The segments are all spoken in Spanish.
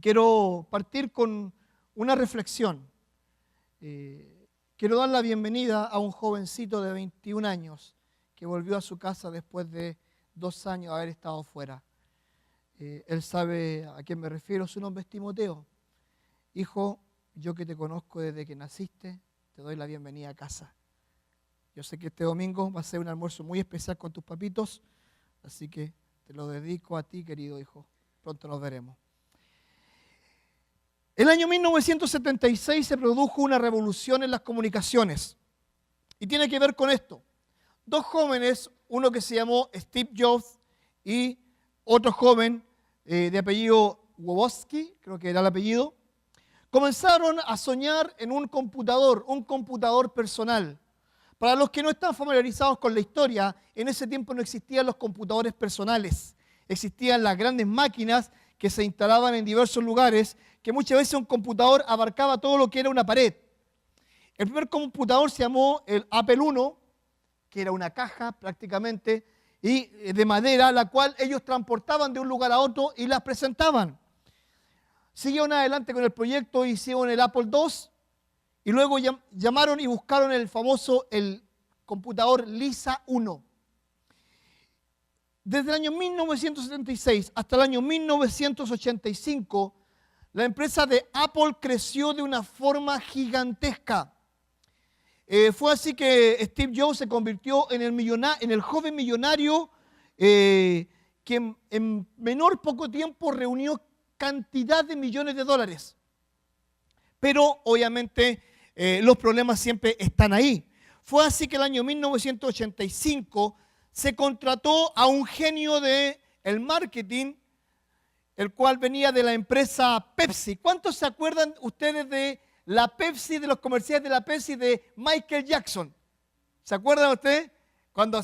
quiero partir con una reflexión. Quiero dar la bienvenida a un jovencito de 21 años que volvió a su casa después de 2 años de haber estado fuera. Él sabe a quién me refiero, su nombre es Timoteo. Hijo, yo que te conozco desde que naciste, te doy la bienvenida a casa. Yo sé que este domingo va a ser un almuerzo muy especial con tus papitos, así que te lo dedico a ti, querido hijo. Pronto nos veremos. El año 1976 se produjo una revolución en las comunicaciones y tiene que ver con esto. 2 jóvenes, uno que se llamó Steve Jobs y otro joven de apellido Wojcicki, creo que era el apellido, comenzaron a soñar en un computador personal. Para los que no están familiarizados con la historia, en ese tiempo no existían los computadores personales. Existían las grandes máquinas que se instalaban en diversos lugares, que muchas veces un computador abarcaba todo lo que era una pared. El primer computador se llamó el Apple I, que era una caja prácticamente, y de madera, la cual ellos transportaban de un lugar a otro y las presentaban. Siguieron adelante con el proyecto, hicieron el Apple II, y luego llamaron y buscaron el computador Lisa I. Desde el año 1976 hasta el año 1985, la empresa de Apple creció de una forma gigantesca. Fue así que Steve Jobs se convirtió en el joven millonario que en poco tiempo reunió cantidad de millones de dólares. Pero obviamente los problemas siempre están ahí. Fue así que el año 1985 se contrató a un genio del marketing, el cual venía de la empresa Pepsi. ¿Cuántos se acuerdan ustedes de la Pepsi, de los comerciales de la Pepsi de Michael Jackson? ¿Se acuerdan ustedes? Cuando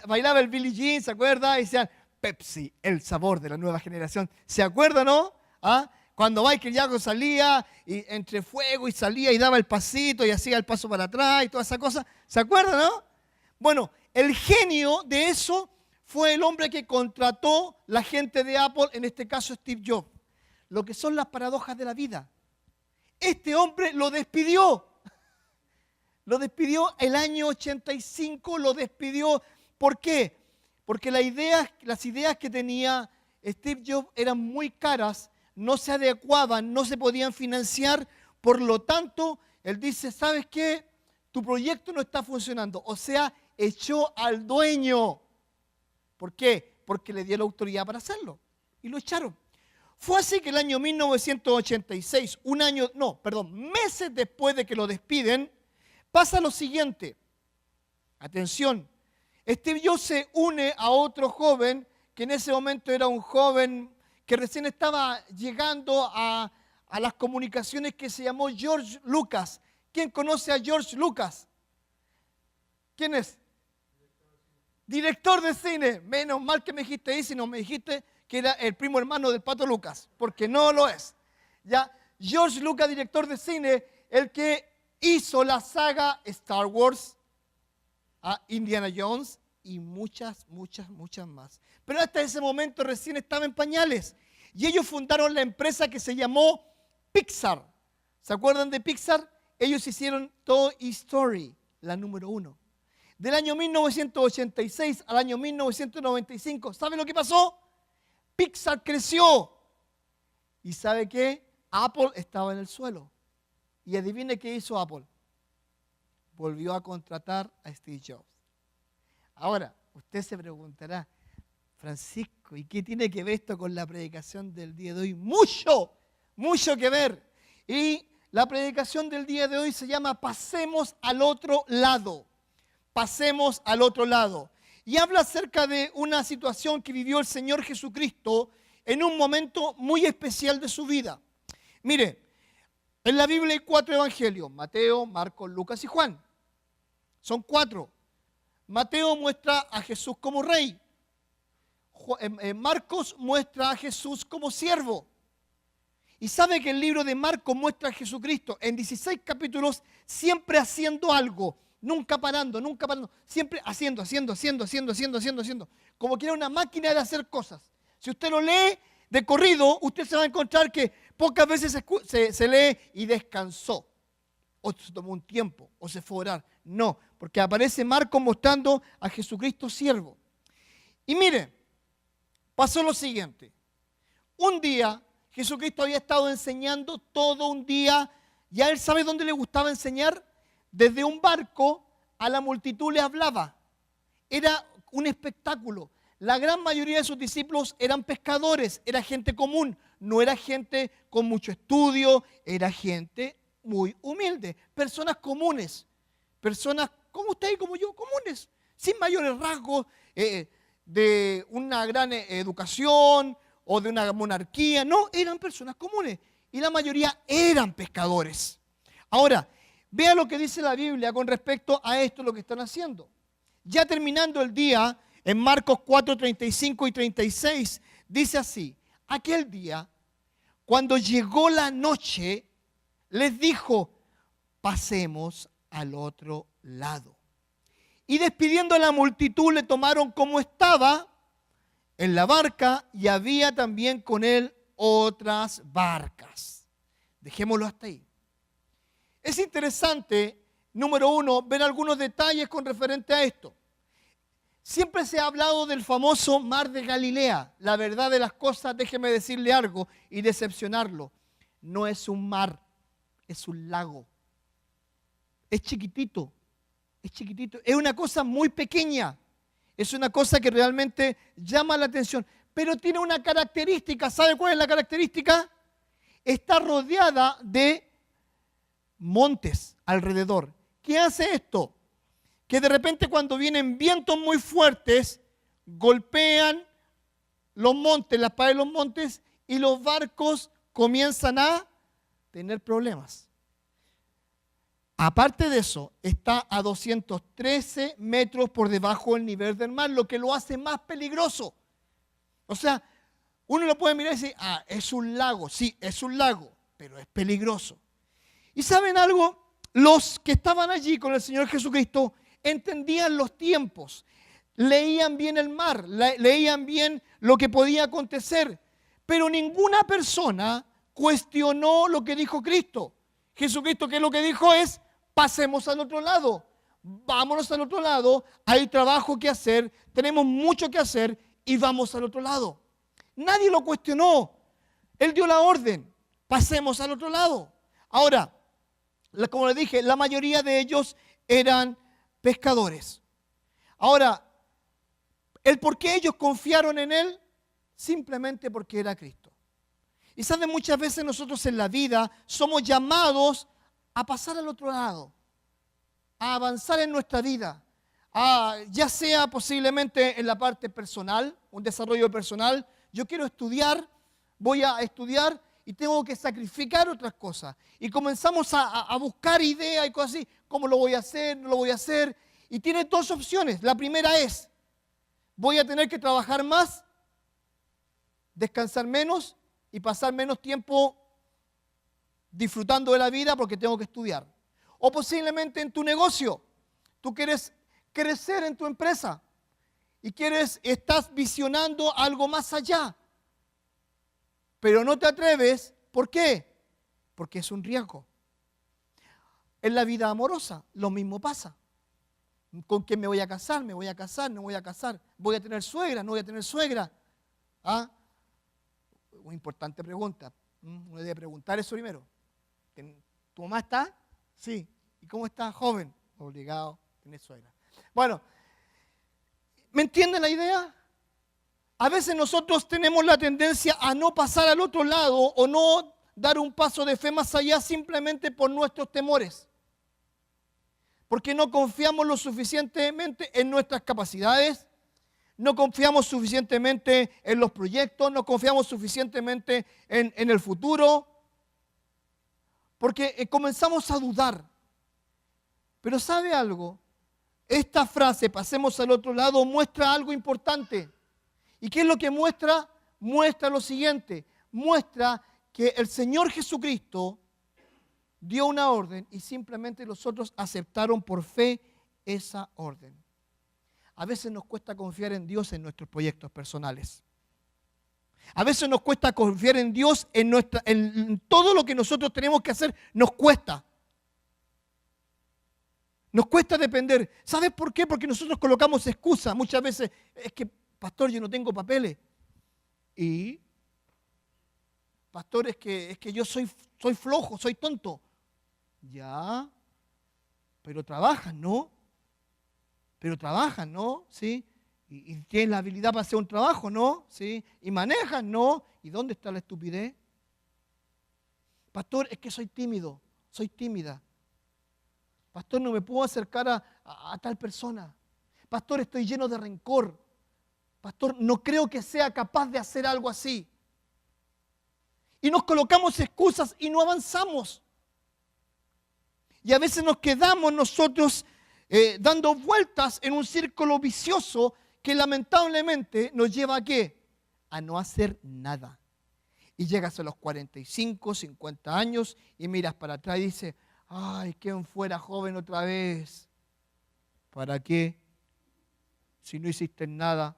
bailaba el Billie Jean, ¿se acuerdan? Y decían, Pepsi, el sabor de la nueva generación. ¿Se acuerdan, no? ¿Ah? Cuando Michael Jackson salía y entre fuego y salía y daba el pasito y hacía el paso para atrás y toda esa cosa. ¿Se acuerdan, no? Bueno, el genio de eso fue el hombre que contrató la gente de Apple, en este caso Steve Jobs. Lo que son las paradojas de la vida. Este hombre lo despidió. Lo despidió el año 85, lo despidió. ¿Por qué? Porque las ideas que tenía Steve Jobs eran muy caras, no se adecuaban, no se podían financiar. Por lo tanto, él dice, ¿sabes qué? Tu proyecto no está funcionando. O sea, echó al dueño. ¿Por qué? Porque le dio la autoridad para hacerlo. Y lo echaron. Fue así que el año 1986, meses después de que lo despiden, pasa lo siguiente. Atención, Steve Jobs se une a otro joven, que en ese momento era un joven que recién estaba llegando a las comunicaciones, que se llamó George Lucas. ¿Quién conoce a George Lucas? ¿Quién es? Director de cine. Menos mal que me dijiste ahí, si no me dijiste que era el primo hermano del Pato Lucas, porque no lo es. Ya, George Lucas, director de cine, el que hizo la saga Star Wars, Indiana Jones y muchas más. Pero hasta ese momento recién estaba en pañales. Y ellos fundaron la empresa que se llamó Pixar. ¿Se acuerdan de Pixar? Ellos hicieron Toy Story, la número 1. Del año 1986 al año 1995, ¿saben lo que pasó? Pixar creció. ¿Y sabe qué? Apple estaba en el suelo. Y adivine qué hizo Apple. Volvió a contratar a Steve Jobs. Ahora, usted se preguntará, Francisco, ¿y qué tiene que ver esto con la predicación del día de hoy? Mucho que ver. Y la predicación del día de hoy se llama Pasemos al otro lado. Pasemos al otro lado. Y habla acerca de una situación que vivió el Señor Jesucristo en un momento muy especial de su vida. Mire, en la Biblia hay 4 evangelios, Mateo, Marcos, Lucas y Juan. Son 4. Mateo muestra a Jesús como rey. Marcos muestra a Jesús como siervo. Y sabe que el libro de Marcos muestra a Jesucristo en 16 capítulos siempre haciendo algo. Nunca parando, siempre haciendo. Como que era una máquina de hacer cosas. Si usted lo lee, de corrido, usted se va a encontrar que pocas veces se lee y descansó, o se tomó un tiempo, o se fue a orar. No, porque aparece Marcos mostrando a Jesucristo siervo. Y mire, pasó lo siguiente. Un día, Jesucristo había estado enseñando todo un día. ¿Ya él sabe dónde le gustaba enseñar? Desde un barco a la multitud le hablaba. Era un espectáculo. La gran mayoría de sus discípulos eran pescadores, era gente común, no era gente con mucho estudio, era gente muy humilde, personas comunes, personas como usted y como yo, comunes, sin mayores rasgos de una gran educación o de una monarquía, no, eran personas comunes y la mayoría eran pescadores. Ahora, vea lo que dice la Biblia con respecto a esto, lo que están haciendo. Ya terminando el día, en Marcos 4, 35 y 36, dice así: aquel día, cuando llegó la noche, les dijo, pasemos al otro lado. Y despidiendo a la multitud, le tomaron como estaba en la barca y había también con él otras barcas. Dejémoslo hasta ahí. Es interesante, número uno, ver algunos detalles con referente a esto. Siempre se ha hablado del famoso mar de Galilea. La verdad de las cosas, déjeme decirle algo y decepcionarlo. No es un mar, es un lago. Es chiquitito, es chiquitito. Es una cosa muy pequeña. Es una cosa que realmente llama la atención. Pero tiene una característica. ¿Sabe cuál es la característica? Está rodeada de montes alrededor. ¿Qué hace esto? Que de repente cuando vienen vientos muy fuertes, golpean los montes, las paredes de los montes, y los barcos comienzan a tener problemas. Aparte de eso, está a 213 metros por debajo del nivel del mar, lo que lo hace más peligroso. O sea, uno lo puede mirar y decir, es un lago. Sí, es un lago, pero es peligroso. ¿Y saben algo? Los que estaban allí con el Señor Jesucristo entendían los tiempos, leían bien el mar, leían bien lo que podía acontecer, pero ninguna persona cuestionó lo que dijo Cristo. Jesucristo, ¿qué es lo que dijo? Es, pasemos al otro lado, vámonos al otro lado, hay trabajo que hacer, tenemos mucho que hacer y vamos al otro lado. Nadie lo cuestionó, Él dio la orden, pasemos al otro lado. Ahora, como le dije, la mayoría de ellos eran pescadores. Ahora, ¿el por qué ellos confiaron en Él? Simplemente porque era Cristo. Y saben, muchas veces nosotros en la vida somos llamados a pasar al otro lado, a avanzar en nuestra vida, ya sea posiblemente en la parte personal, un desarrollo personal. Yo quiero estudiar, voy a estudiar y tengo que sacrificar otras cosas. Y comenzamos a buscar ideas y cosas así. ¿Cómo lo voy a hacer? ¿No lo voy a hacer? Y tiene dos opciones. La primera es, voy a tener que trabajar más, descansar menos y pasar menos tiempo disfrutando de la vida porque tengo que estudiar. O posiblemente en tu negocio. Tú quieres crecer en tu empresa y estás visionando algo más allá. Pero no te atreves, ¿por qué? Porque es un riesgo. En la vida amorosa, lo mismo pasa. ¿Con quién me voy a casar? ¿Me voy a casar? ¿No voy a casar? ¿Voy a tener suegra? ¿No voy a tener suegra? Una importante pregunta. Uno debe preguntar eso primero. ¿Tu mamá está? Sí. ¿Y cómo está? Joven. Obligado a tener suegra. Bueno, ¿me entienden la idea? A veces nosotros tenemos la tendencia a no pasar al otro lado o no dar un paso de fe más allá simplemente por nuestros temores. Porque no confiamos lo suficientemente en nuestras capacidades, no confiamos suficientemente en los proyectos, no confiamos suficientemente en el futuro, porque comenzamos a dudar. Pero ¿sabe algo? Esta frase, pasemos al otro lado, muestra algo importante. ¿Y qué es lo que muestra? Muestra lo siguiente, muestra que el Señor Jesucristo dio una orden y simplemente los otros aceptaron por fe esa orden. A veces nos cuesta confiar en Dios en nuestros proyectos personales. A veces nos cuesta confiar en Dios, en todo lo que nosotros tenemos que hacer, nos cuesta. Nos cuesta depender. ¿Sabes por qué? Porque nosotros colocamos excusas. Muchas veces, es que, pastor, yo no tengo papeles. Y, pastor, es que yo soy flojo, soy tonto. Ya, pero trabajan, ¿no? ¿Sí? Y tienen la habilidad para hacer un trabajo, ¿no? ¿Sí? Y manejan, ¿no? ¿Y dónde está la estupidez? Pastor, es que soy tímido, soy tímida. Pastor, no me puedo acercar a tal persona. Pastor, estoy lleno de rencor. Pastor, no creo que sea capaz de hacer algo así. Y nos colocamos excusas y no avanzamos. Y a veces nos quedamos nosotros dando vueltas en un círculo vicioso que lamentablemente nos lleva ¿a qué? A no hacer nada. Y llegas a los 45, 50 años y miras para atrás y dices, ay, ¿quién fuera joven otra vez? ¿Para qué? Si no hiciste nada.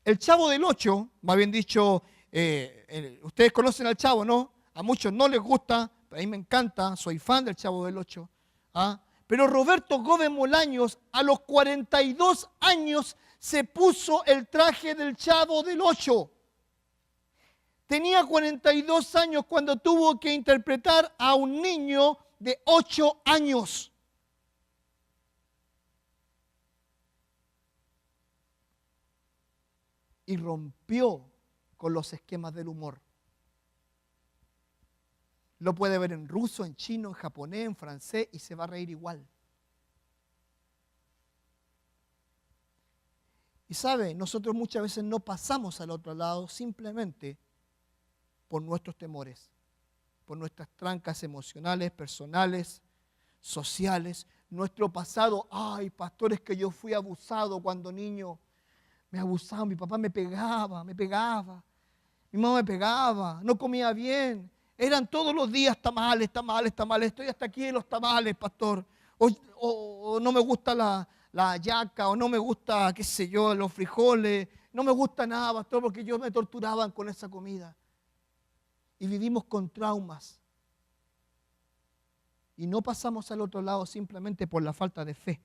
El Chavo del Ocho, más bien dicho, ustedes conocen al Chavo, ¿no? A muchos no les gusta, pero a mí me encanta, soy fan del Chavo del Ocho. ¿Ah? Pero Roberto Gómez Bolaños a los 42 años se puso el traje del Chavo del Ocho. Tenía 42 años cuando tuvo que interpretar a un niño de 8 años. Y rompió con los esquemas del humor. Lo puede ver en ruso, en chino, en japonés, en francés y se va a reír igual. Y sabe, nosotros muchas veces no pasamos al otro lado simplemente por nuestros temores, por nuestras trancas emocionales, personales, sociales, nuestro pasado. Ay, pastor, es que yo fui abusado cuando niño. Me abusaban, mi papá me pegaba, mi mamá me pegaba, no comía bien. Eran todos los días tamales, estoy hasta aquí en los tamales, pastor. O no me gusta la hallaca, o no me gusta, qué sé yo, los frijoles. No me gusta nada, pastor, porque ellos me torturaban con esa comida. Y vivimos con traumas. Y no pasamos al otro lado simplemente por la falta de fe.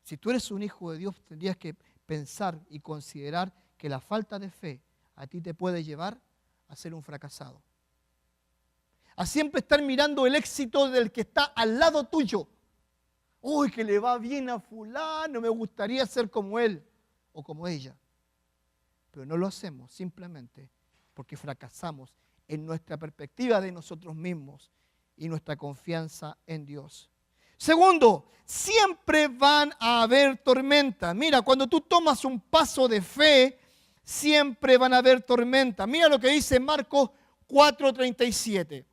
Si tú eres un hijo de Dios, tendrías que pensar y considerar que la falta de fe a ti te puede llevar a ser un fracasado. A siempre estar mirando el éxito del que está al lado tuyo. Uy, que le va bien a fulano, me gustaría ser como él o como ella. Pero no lo hacemos simplemente porque fracasamos en nuestra perspectiva de nosotros mismos y nuestra confianza en Dios. Segundo, siempre van a haber tormentas. Mira, cuando tú tomas un paso de fe, siempre van a haber tormentas. Mira lo que dice Marcos 4:37.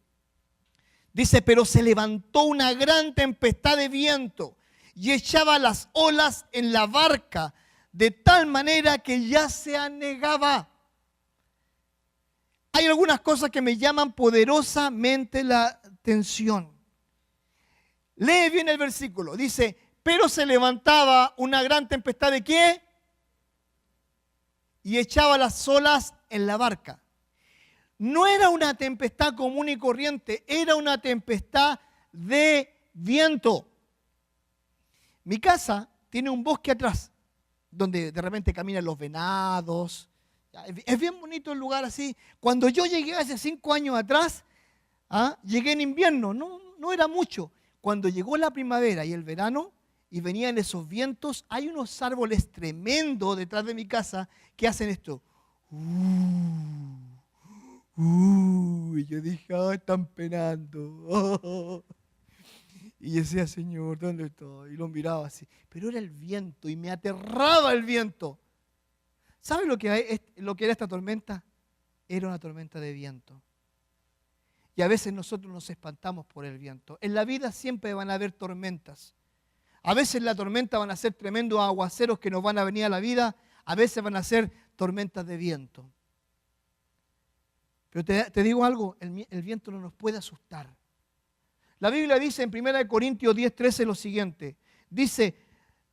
Dice, pero se levantó una gran tempestad de viento y echaba las olas en la barca de tal manera que ya se anegaba. Hay algunas cosas que me llaman poderosamente la atención. Lee bien el versículo. Dice, pero se levantaba una gran tempestad ¿de qué? Y echaba las olas en la barca. No era una tempestad común y corriente, era una tempestad de viento. Mi casa tiene un bosque atrás, donde de repente caminan los venados. Es bien bonito el lugar así. Cuando yo llegué hace 5 años atrás, llegué en invierno, no era mucho. Cuando llegó la primavera y el verano y venían esos vientos, hay unos árboles tremendos detrás de mi casa que hacen esto. Y yo dije, están penando. Y yo decía, Señor, ¿dónde estoy? Y lo miraba así. Pero era el viento y me aterraba el viento. ¿Sabe lo que era esta tormenta? Era una tormenta de viento. Y a veces nosotros nos espantamos por el viento. En la vida siempre van a haber tormentas. A veces la tormenta van a ser tremendos aguaceros que nos van a venir a la vida. A veces van a ser tormentas de viento. Pero te digo algo, el viento no nos puede asustar. La Biblia dice en 1 Corintios 10:13 lo siguiente. Dice,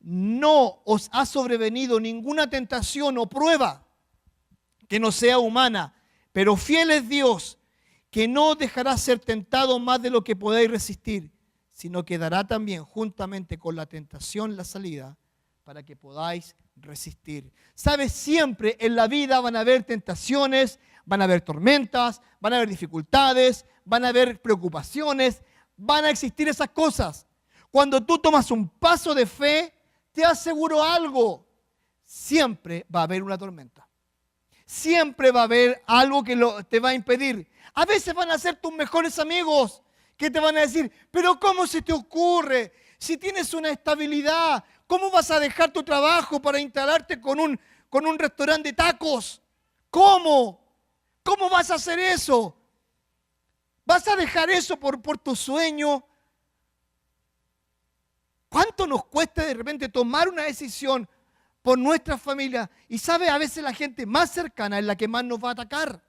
no os ha sobrevenido ninguna tentación o prueba que no sea humana, pero fiel es Dios, que no dejará ser tentado más de lo que podáis resistir, sino que dará también juntamente con la tentación la salida para que podáis resistir. ¿Sabes? Siempre en la vida van a haber tentaciones, van a haber tormentas, van a haber dificultades, van a haber preocupaciones, van a existir esas cosas. Cuando tú tomas un paso de fe, te aseguro algo, siempre va a haber una tormenta. Siempre va a haber algo que te va a impedir. A veces van a ser tus mejores amigos que te van a decir, pero ¿cómo se te ocurre? Si tienes una estabilidad, ¿cómo vas a dejar tu trabajo para instalarte con un restaurante de tacos? ¿Cómo? ¿Cómo vas a hacer eso? ¿Vas a dejar eso por tu sueño? ¿Cuánto nos cuesta de repente tomar una decisión por nuestra familia? Y sabe, a veces la gente más cercana es la que más nos va a atacar.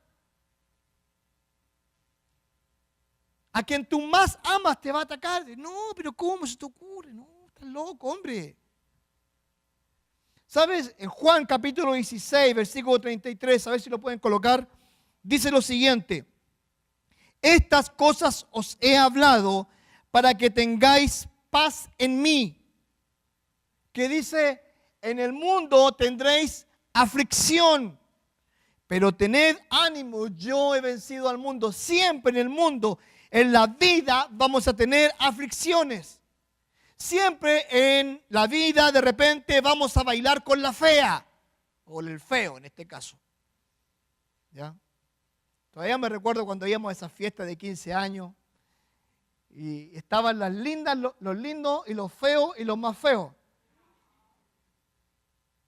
A quien tú más amas te va a atacar. No, pero ¿cómo se te ocurre? No, estás loco, hombre. ¿Sabes? En Juan capítulo 16, versículo 33, a ver si lo pueden colocar, dice lo siguiente. Estas cosas os he hablado para que tengáis paz en mí. Que dice, en el mundo tendréis aflicción, pero tened ánimo, yo he vencido al mundo. Siempre en el mundo, en la vida vamos a tener aflicciones. Siempre en la vida de repente vamos a bailar con la fea, o el feo en este caso. ¿Ya? Todavía me recuerdo cuando íbamos a esa fiesta de 15 años y estaban las lindas, los lindos y los feos y los más feos.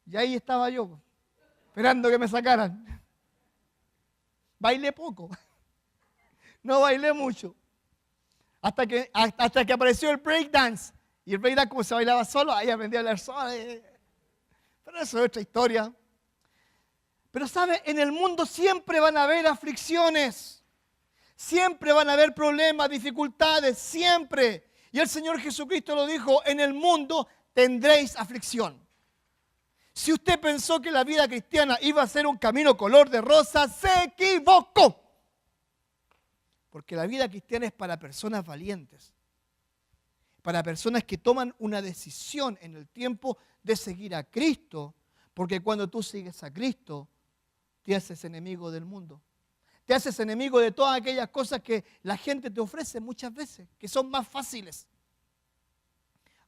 Y ahí estaba yo, esperando que me sacaran. Bailé poco, no bailé mucho. Hasta que apareció el breakdance. Y el breakdance, como se bailaba solo, ahí aprendí a hablar solo. Pero eso es otra historia. Pero ¿sabe? En el mundo siempre van a haber aflicciones. Siempre van a haber problemas, dificultades, siempre. Y el Señor Jesucristo lo dijo, en el mundo tendréis aflicción. Si usted pensó que la vida cristiana iba a ser un camino color de rosa, se equivocó. Porque la vida cristiana es para personas valientes. Para personas que toman una decisión en el tiempo de seguir a Cristo. Porque cuando tú sigues a Cristo, te haces enemigo del mundo. Te haces enemigo de todas aquellas cosas que la gente te ofrece muchas veces, que son más fáciles.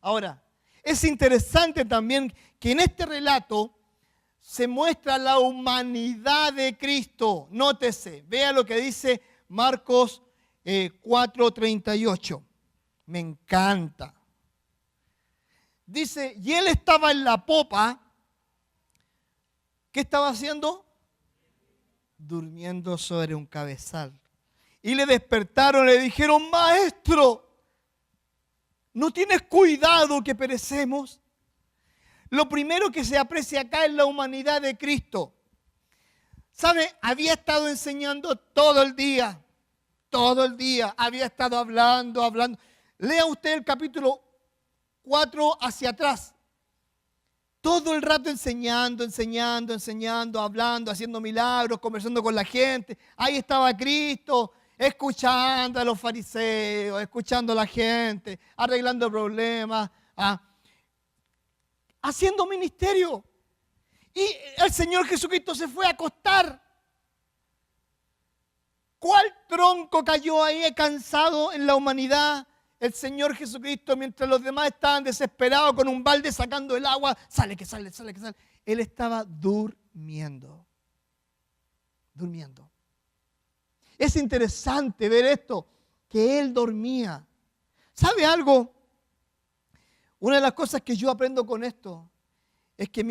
Ahora, es interesante también que en este relato se muestra la humanidad de Cristo. Nótese, vea lo que dice Marcos 4:38. Me encanta. Dice, y él estaba en la popa. ¿Qué estaba haciendo? Durmiendo sobre un cabezal. Y le despertaron, le dijeron, maestro, ¿no tienes cuidado que perecemos? Lo primero que se aprecia acá es la humanidad de Cristo. ¿Sabe? Había estado enseñando todo el día. Todo el día. Había estado hablando. Lea usted el capítulo 4 hacia atrás. Todo el rato enseñando, hablando, haciendo milagros, conversando con la gente. Ahí estaba Cristo, escuchando a los fariseos, escuchando a la gente, arreglando problemas, haciendo ministerio. Y el Señor Jesucristo se fue a acostar. ¿Cuál tronco cayó ahí cansado en la humanidad? El Señor Jesucristo, mientras los demás estaban desesperados con un balde sacando el agua, sale, que sale. Él estaba durmiendo. Es interesante ver esto, que Él dormía. ¿Sabe algo? Una de las cosas que yo aprendo con esto es que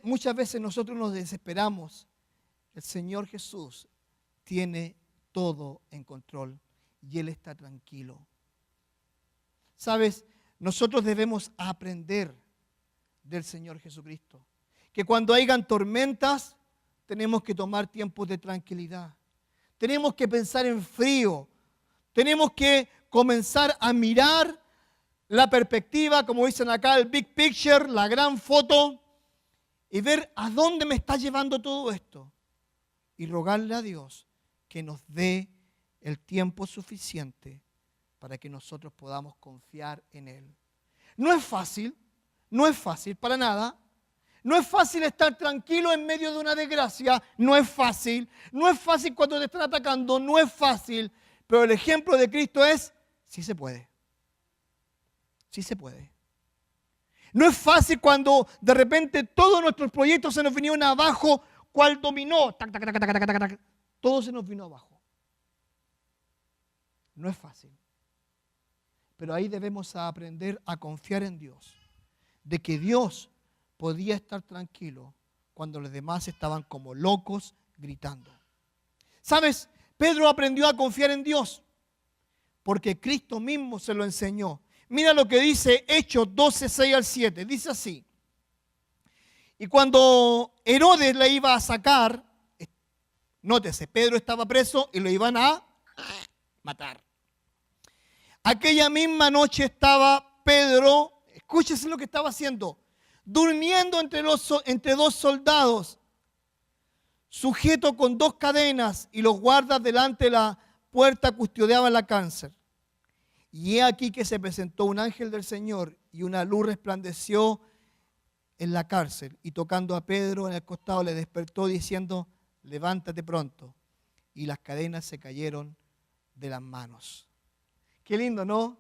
muchas veces nosotros nos desesperamos, el Señor Jesús tiene todo en control y Él está tranquilo. ¿Sabes? Nosotros debemos aprender del Señor Jesucristo. Que cuando hayan tormentas, tenemos que tomar tiempos de tranquilidad. Tenemos que pensar en frío. Tenemos que comenzar a mirar la perspectiva, como dicen acá, el big picture, la gran foto, y ver a dónde me está llevando todo esto. Y rogarle a Dios que nos dé el tiempo suficiente para que nosotros podamos confiar en Él. No es fácil para nada. No es fácil estar tranquilo en medio de una desgracia, no es fácil cuando te están atacando, no es fácil, pero el ejemplo de Cristo es, sí se puede. Sí se puede. No es fácil cuando de repente todos nuestros proyectos se nos vinieron abajo, cual dominó, tac, tac, tac, tac, tac, tac, tac, todo se nos vino abajo. No es fácil. Pero ahí debemos aprender a confiar en Dios, de que Dios podía estar tranquilo cuando los demás estaban como locos gritando. ¿Sabes? Pedro aprendió a confiar en Dios porque Cristo mismo se lo enseñó. Mira lo que dice Hechos 12, 6 al 7. Dice así. Y cuando Herodes le iba a sacar, nótese, Pedro estaba preso y lo iban a matar. Aquella misma noche estaba Pedro, escúchese lo que estaba haciendo, durmiendo entre dos soldados, sujeto con 2 cadenas, y los guardas delante de la puerta custodiaban la cárcel. Y he aquí que se presentó un ángel del Señor y una luz resplandeció en la cárcel, y tocando a Pedro en el costado le despertó diciendo, levántate pronto. Y las cadenas se cayeron de las manos. Qué lindo, ¿no?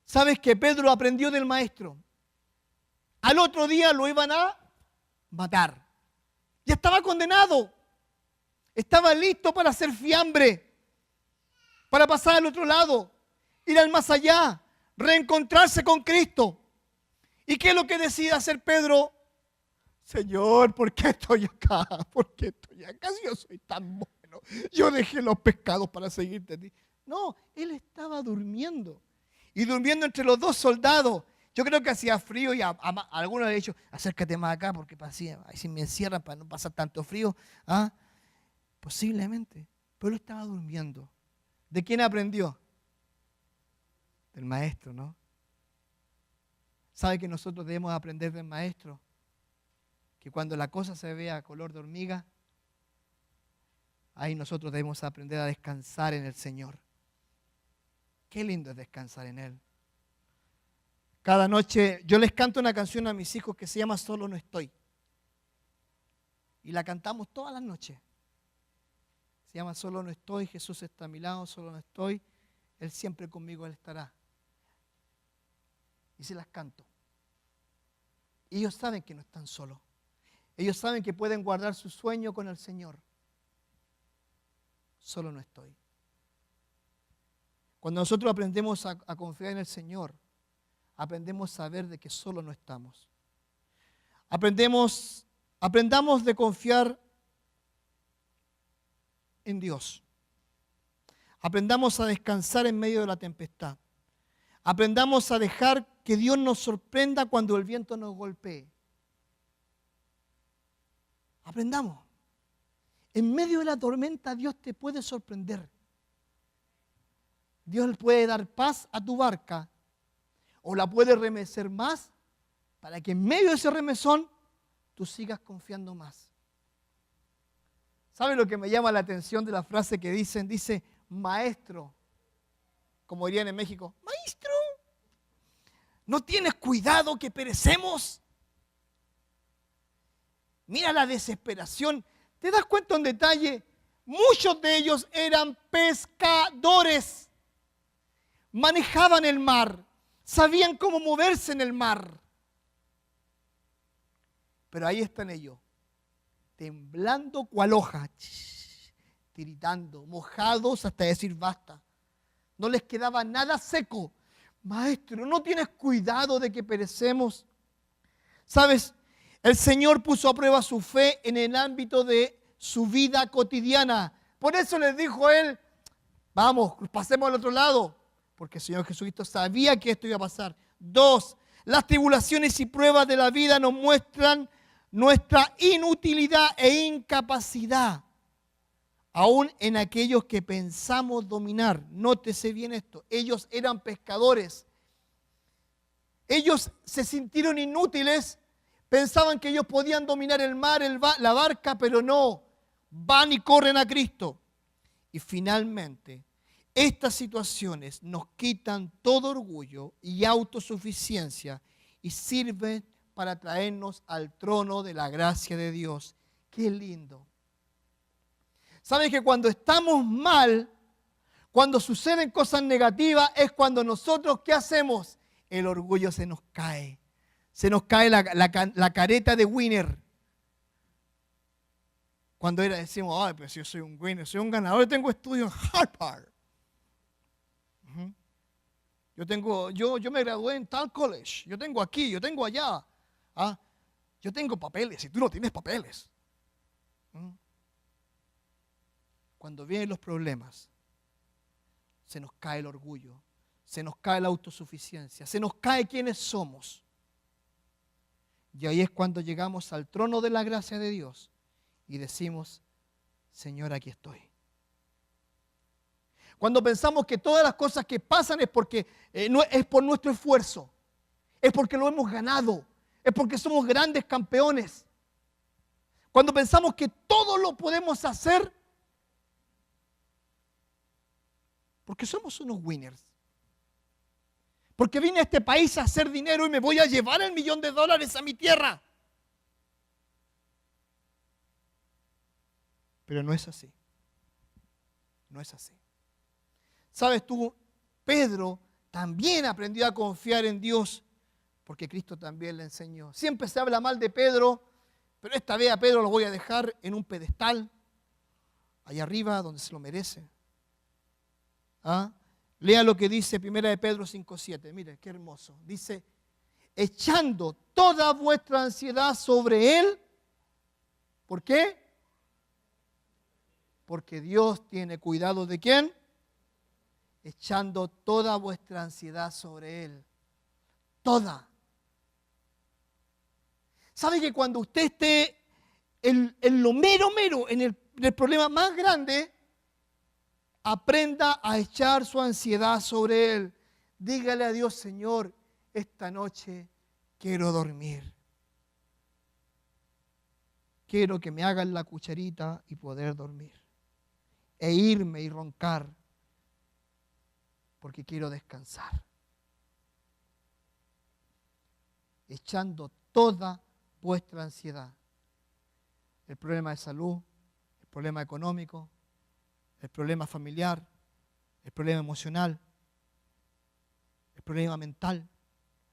¿Sabes que Pedro aprendió del maestro? Al otro día lo iban a matar. Ya estaba condenado. Estaba listo para hacer fiambre, para pasar al otro lado, ir al más allá, reencontrarse con Cristo. ¿Y qué es lo que decide hacer Pedro? Señor, ¿por qué estoy acá? ¿Por qué estoy acá si yo soy tan bueno? Yo dejé los pecados para seguirte a ti. No, él estaba durmiendo. Y durmiendo entre los 2 soldados. Yo creo que hacía frío y a algunos le he dicho, acércate más acá porque ahí si me encierran para no pasar tanto frío. ¿Ah? Posiblemente. Pero él estaba durmiendo. ¿De quién aprendió? Del maestro, ¿no? ¿Sabe que nosotros debemos aprender del maestro? Que cuando la cosa se vea a color de hormiga, ahí nosotros debemos aprender a descansar en el Señor. Qué lindo es descansar en Él. Cada noche yo les canto una canción a mis hijos que se llama Solo no estoy. Y la cantamos todas las noches. Se llama Solo no estoy, Jesús está a mi lado, solo no estoy, Él siempre conmigo, Él estará. Y se las canto. Y ellos saben que no están solos. Ellos saben que pueden guardar su sueño con el Señor. Solo no estoy. Cuando nosotros aprendemos a confiar en el Señor, aprendemos a saber de que solo no estamos. Aprendamos de confiar en Dios. Aprendamos a descansar en medio de la tempestad. Aprendamos a dejar que Dios nos sorprenda cuando el viento nos golpee. Aprendamos. En medio de la tormenta Dios te puede sorprender. Dios puede dar paz a tu barca o la puede remecer más para que en medio de ese remesón tú sigas confiando más. ¿Sabe lo que me llama la atención de la frase que dicen? Dice, maestro, como dirían en México, maestro, ¿no tienes cuidado que perecemos? Mira la desesperación. ¿Te das cuenta en detalle? Muchos de ellos eran pescadores. Manejaban el mar. Sabían cómo moverse en el mar. Pero ahí están ellos, temblando cual hoja, tiritando, mojados hasta decir basta. No les quedaba nada seco. Maestro, ¿no tienes cuidado de que perecemos? ¿Sabes? El Señor puso a prueba su fe en el ámbito de su vida cotidiana. Por eso les dijo a él, vamos, pasemos al otro lado. Porque el Señor Jesucristo sabía que esto iba a pasar. 2, las tribulaciones y pruebas de la vida nos muestran nuestra inutilidad e incapacidad, aún en aquellos que pensamos dominar. Nótese bien esto, ellos eran pescadores, ellos se sintieron inútiles, pensaban que ellos podían dominar el mar, la barca, pero no, van y corren a Cristo. Y finalmente, estas situaciones nos quitan todo orgullo y autosuficiencia y sirven para traernos al trono de la gracia de Dios. ¡Qué lindo! ¿Sabes que cuando estamos mal, cuando suceden cosas negativas, es cuando nosotros, ¿qué hacemos? El orgullo se nos cae. Se nos cae la careta de winner. Cuando decimos, ay, pero si yo soy un winner, soy un ganador, yo tengo estudios en Harvard. Yo me gradué en tal college, yo tengo aquí, yo tengo allá. Yo tengo papeles y tú no tienes papeles. Cuando vienen los problemas, se nos cae el orgullo, se nos cae la autosuficiencia, se nos cae quiénes somos. Y ahí es cuando llegamos al trono de la gracia de Dios y decimos, Señor, aquí estoy. Cuando pensamos que todas las cosas que pasan es porque es por nuestro esfuerzo, es porque lo hemos ganado, es porque somos grandes campeones. Cuando pensamos que todo lo podemos hacer porque somos unos winners. Porque vine a este país a hacer dinero y me voy a llevar el $1.000.000 a mi tierra. Pero no es así. No es así. ¿Sabes tú? Pedro también aprendió a confiar en Dios porque Cristo también le enseñó. Siempre se habla mal de Pedro, pero esta vez a Pedro lo voy a dejar en un pedestal, allá arriba donde se lo merece. Lea lo que dice 1 de Pedro 5:7. Mire, qué hermoso. Dice, echando toda vuestra ansiedad sobre Él. ¿Por qué? Porque Dios tiene cuidado ¿de quién? Echando toda vuestra ansiedad sobre Él. Toda. ¿Sabe que cuando usted esté en lo mero, en el problema más grande, aprenda a echar su ansiedad sobre Él? Dígale a Dios, Señor, esta noche quiero dormir. Quiero que me hagan la cucharita y poder dormir. E irme y roncar. Porque quiero descansar. Echando toda vuestra ansiedad. El problema de salud, el problema económico, el problema familiar, el problema emocional, el problema mental,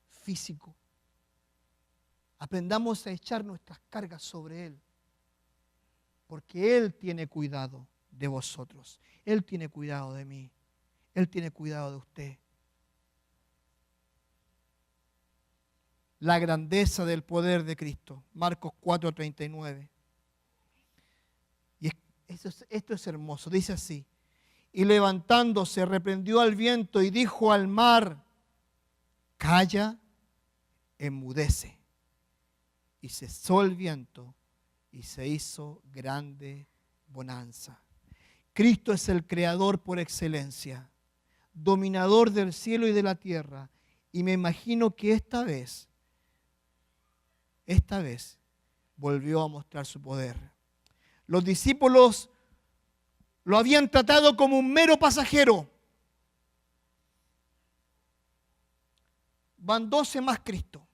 físico. Aprendamos a echar nuestras cargas sobre Él, porque Él tiene cuidado de vosotros. Él tiene cuidado de mí. Él tiene cuidado de usted. La grandeza del poder de Cristo. Marcos 4:39. Y esto es hermoso. Dice así. Y levantándose reprendió al viento y dijo al mar, calla, enmudece. Y cesó el viento y se hizo grande bonanza. Cristo es el creador por excelencia, dominador del cielo y de la tierra. Y me imagino que esta vez volvió a mostrar su poder. Los discípulos lo habían tratado como un mero pasajero. Van 12 más Cristo.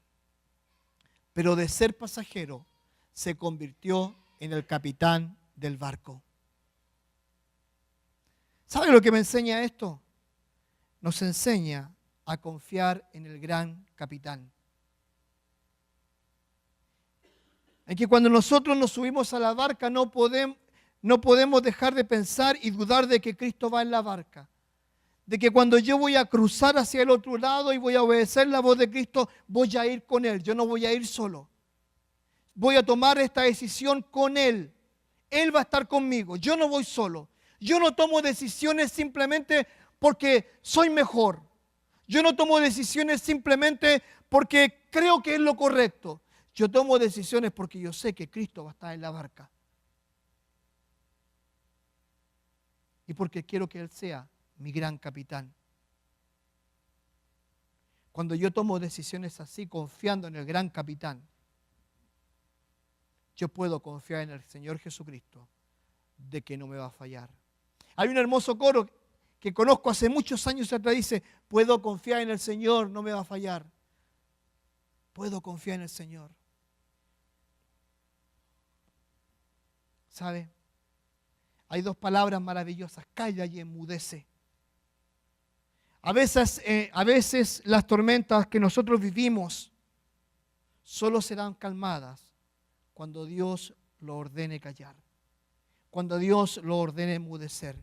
Pero de ser pasajero se convirtió en el capitán del barco. ¿Sabe lo que me enseña esto? Nos enseña a confiar en el gran capitán. En que cuando nosotros nos subimos a la barca no podemos dejar de pensar y dudar de que Cristo va en la barca. De que cuando yo voy a cruzar hacia el otro lado y voy a obedecer la voz de Cristo, voy a ir con Él. Yo no voy a ir solo. Voy a tomar esta decisión con Él. Él va a estar conmigo. Yo no voy solo. Yo no tomo decisiones simplemente porque soy mejor. Yo no tomo decisiones simplemente porque creo que es lo correcto. Yo tomo decisiones porque yo sé que Cristo va a estar en la barca. Y porque quiero que Él sea mi gran capitán. Cuando yo tomo decisiones así, confiando en el gran capitán, yo puedo confiar en el Señor Jesucristo de que no me va a fallar. Hay un hermoso coro que conozco hace muchos años atrás, dice, puedo confiar en el Señor, no me va a fallar. Puedo confiar en el Señor. ¿Sabe? Hay dos palabras maravillosas, calla y enmudece. A veces las tormentas que nosotros vivimos solo serán calmadas cuando Dios lo ordene callar, cuando Dios lo ordene enmudecer.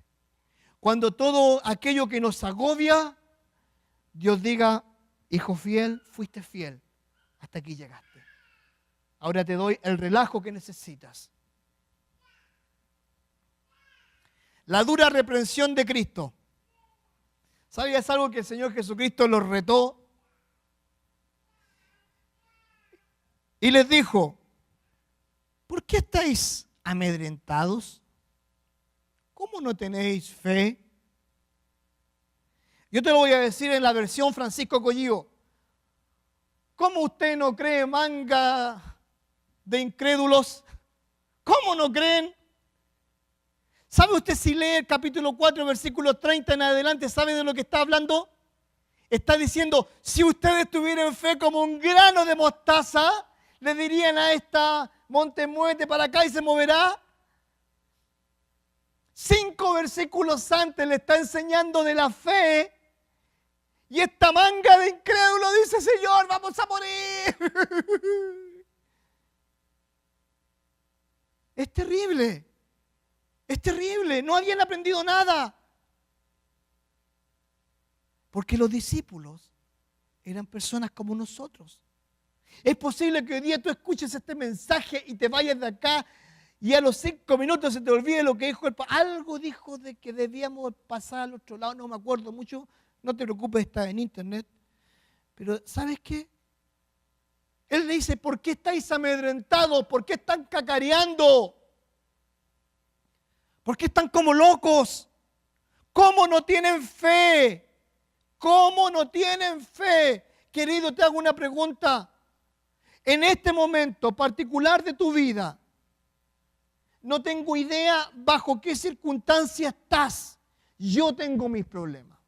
Cuando todo aquello que nos agobia, Dios diga, hijo fiel, fuiste fiel, hasta aquí llegaste. Ahora te doy el relajo que necesitas. La dura reprensión de Cristo. ¿Sabías algo que el Señor Jesucristo los retó? Y les dijo, ¿por qué estáis amedrentados? ¿Cómo no tenéis fe? Yo te lo voy a decir en la versión Francisco Collío. ¿Cómo usted no cree, manga de incrédulos? ¿Cómo no creen? ¿Sabe usted si lee el capítulo 4, versículo 30 en adelante, sabe de lo que está hablando? Está diciendo, si ustedes tuvieran fe como un grano de mostaza, le dirían a esta monte, muévete para acá y se moverá. 5 versículos antes le está enseñando de la fe y esta manga de incrédulo dice, Señor, vamos a morir. Es terrible. Es terrible, no habían aprendido nada. Porque los discípulos eran personas como nosotros. Es posible que hoy día tú escuches este mensaje y te vayas de acá y a los 5 minutos se te olvide lo que dijo el pastor. Algo dijo de que debíamos pasar al otro lado, no me acuerdo mucho, no te preocupes, está en internet. Pero ¿sabes qué? Él le dice, ¿por qué estáis amedrentados? ¿Por qué están cacareando? ¿Por qué están como locos? ¿Cómo no tienen fe? ¿Cómo no tienen fe? Querido, te hago una pregunta. En este momento particular de tu vida, no tengo idea bajo qué circunstancias estás. Yo tengo mis problemas.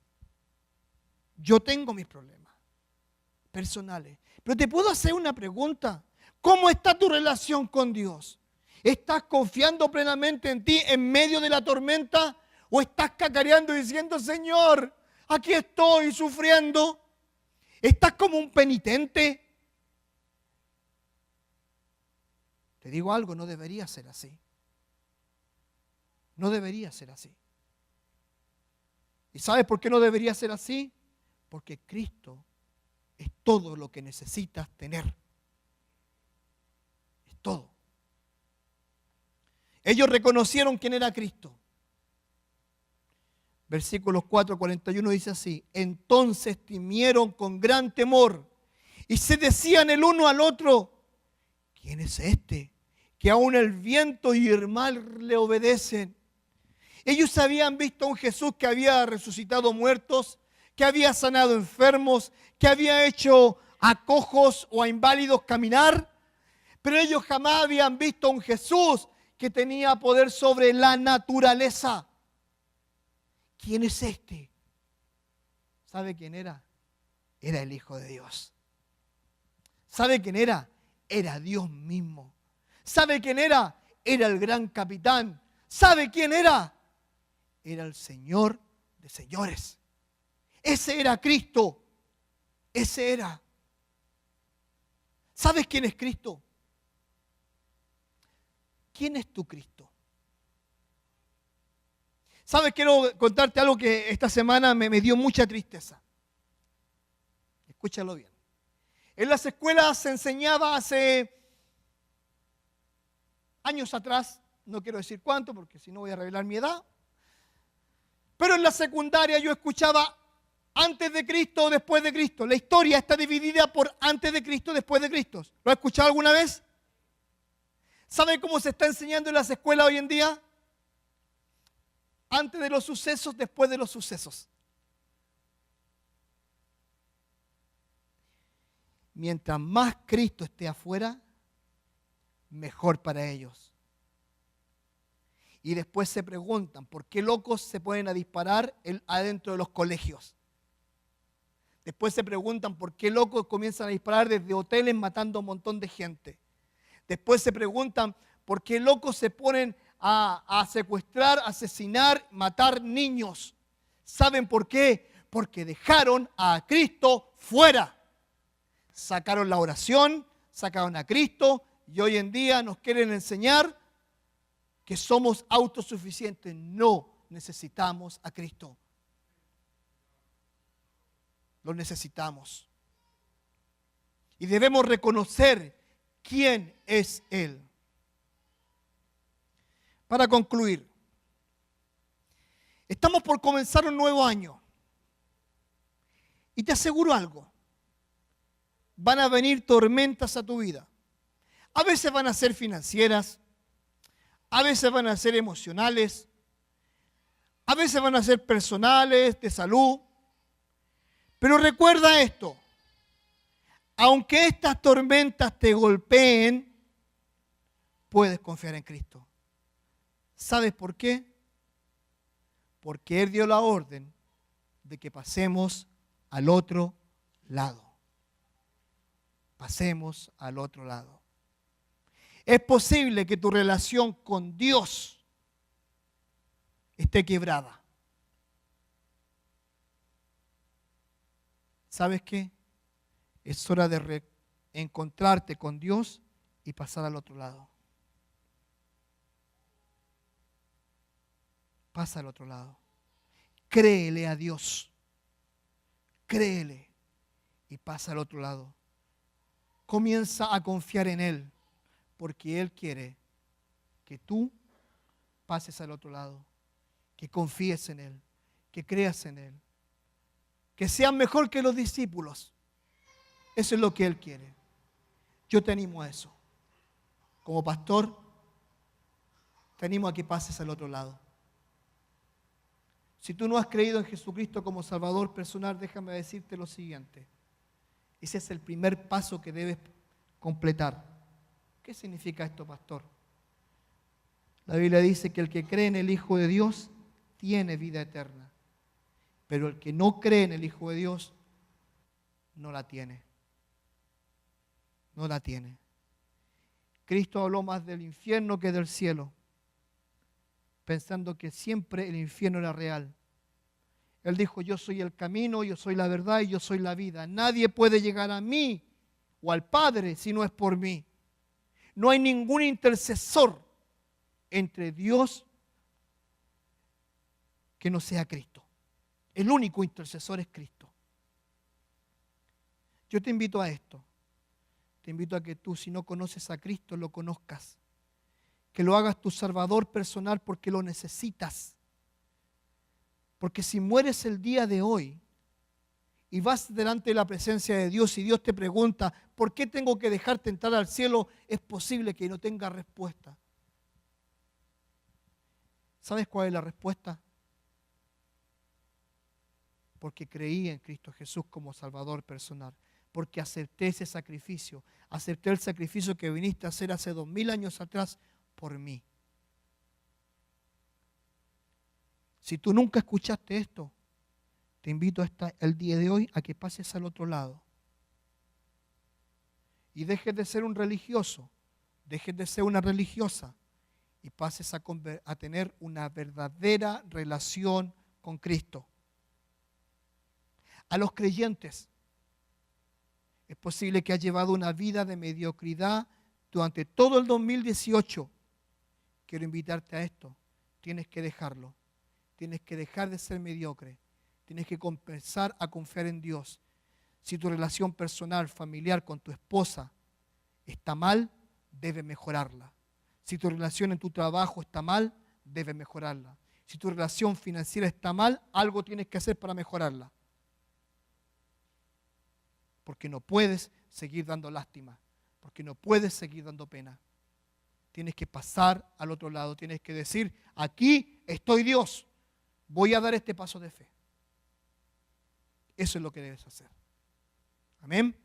Yo tengo mis problemas personales. Pero te puedo hacer una pregunta. ¿Cómo está tu relación con Dios? ¿Estás confiando plenamente en ti en medio de la tormenta? ¿O estás cacareando diciendo, Señor, aquí estoy sufriendo? ¿Estás como un penitente? Te digo algo, no debería ser así. No debería ser así. ¿Y sabes por qué no debería ser así? Porque Cristo es todo lo que necesitas tener. Es todo. Ellos reconocieron quién era Cristo. Versículos 4-41 dice así: entonces temieron con gran temor y se decían el uno al otro: ¿quién es este que aún el viento y el mar le obedecen? Ellos habían visto a un Jesús que había resucitado muertos, que había sanado enfermos, que había hecho a cojos o a inválidos caminar, pero ellos jamás habían visto a un Jesús que tenía poder sobre la naturaleza. ¿Quién es este? ¿Sabe quién era? Era el Hijo de Dios. ¿Sabe quién era? Era Dios mismo. ¿Sabe quién era? Era el gran capitán. ¿Sabe quién era? Era el Señor de señores. Ese era Cristo. Ese era. ¿Sabes quién es Cristo? ¿Quién es tu Cristo? ¿Sabes? Quiero contarte algo que esta semana me dio mucha tristeza. Escúchalo bien. En las escuelas se enseñaba hace años atrás, no quiero decir cuánto porque si no voy a revelar mi edad, pero en la secundaria yo escuchaba antes de Cristo o después de Cristo. La historia está dividida por antes de Cristo, después de Cristo. ¿Lo has escuchado alguna vez? ¿Sabe cómo se está enseñando en las escuelas hoy en día? Antes de los sucesos, después de los sucesos. mientras más Cristo esté afuera, mejor para ellos. Y después se preguntan, ¿por qué locos se ponen a disparar adentro de los colegios? Después se preguntan, ¿por qué locos comienzan a disparar desde hoteles matando a un montón de gente? Después se preguntan, ¿por qué locos se ponen a secuestrar, asesinar, matar niños? ¿Saben por qué? Porque dejaron a Cristo fuera. Sacaron la oración, sacaron a Cristo y hoy en día nos quieren enseñar que somos autosuficientes. No necesitamos a Cristo. Lo necesitamos. Y debemos reconocer quién es Él. Para concluir, estamos por comenzar un nuevo año. Y te aseguro algo. Van a venir tormentas a tu vida. A veces van a ser financieras, a veces van a ser emocionales, a veces van a ser personales, de salud. Pero recuerda esto, aunque estas tormentas te golpeen, puedes confiar en Cristo. ¿Sabes por qué? Porque Él dio la orden de que pasemos al otro lado. Pasemos al otro lado. Es posible que tu relación con Dios esté quebrada. ¿Sabes qué? Es hora de encontrarte con Dios y pasar al otro lado. Pasa al otro lado. Créele a Dios. Créele y pasa al otro lado. Comienza a confiar en Él, porque Él quiere que tú pases al otro lado, que confíes en Él, que creas en Él, que seas mejor que los discípulos. Eso es lo que Él quiere. Yo te animo a eso. Como pastor, te animo a que pases al otro lado. Si tú no has creído en Jesucristo como Salvador personal, déjame decirte lo siguiente. Ese es el primer paso que debes completar. ¿Qué significa esto, pastor? La Biblia dice que el que cree en el Hijo de Dios tiene vida eterna. Pero el que no cree en el Hijo de Dios no la tiene. No la tiene. Cristo habló más del infierno que del cielo, pensando que siempre el infierno era real. Él dijo, yo soy el camino, yo soy la verdad y yo soy la vida. Nadie puede llegar a mí o al Padre si no es por mí. No hay ningún intercesor entre Dios que no sea Cristo. El único intercesor es Cristo. Yo te invito a esto. Te invito a que tú, si no conoces a Cristo, lo conozcas. Que lo hagas tu salvador personal porque lo necesitas. Porque si mueres el día de hoy y vas delante de la presencia de Dios y Dios te pregunta, ¿por qué tengo que dejarte entrar al cielo? Es posible que no tenga respuesta. ¿Sabes cuál es la respuesta? Porque creí en Cristo Jesús como Salvador personal. Porque acepté ese sacrificio. Acepté el sacrificio que viniste a hacer hace 2000 años atrás por mí. Si tú nunca escuchaste esto, te invito el día de hoy a que pases al otro lado. Y dejes de ser un religioso, dejes de ser una religiosa y pases a tener una verdadera relación con Cristo. A los creyentes, es posible que has llevado una vida de mediocridad durante todo el 2018. Quiero invitarte a esto. Tienes que dejarlo. Tienes que dejar de ser mediocre. Tienes que comenzar a confiar en Dios. Si tu relación personal, familiar con tu esposa está mal, debes mejorarla. Si tu relación en tu trabajo está mal, debes mejorarla. Si tu relación financiera está mal, algo tienes que hacer para mejorarla. Porque no puedes seguir dando lástima. Porque no puedes seguir dando pena. Tienes que pasar al otro lado. Tienes que decir, aquí estoy Dios. Voy a dar este paso de fe. Eso es lo que debes hacer. Amén.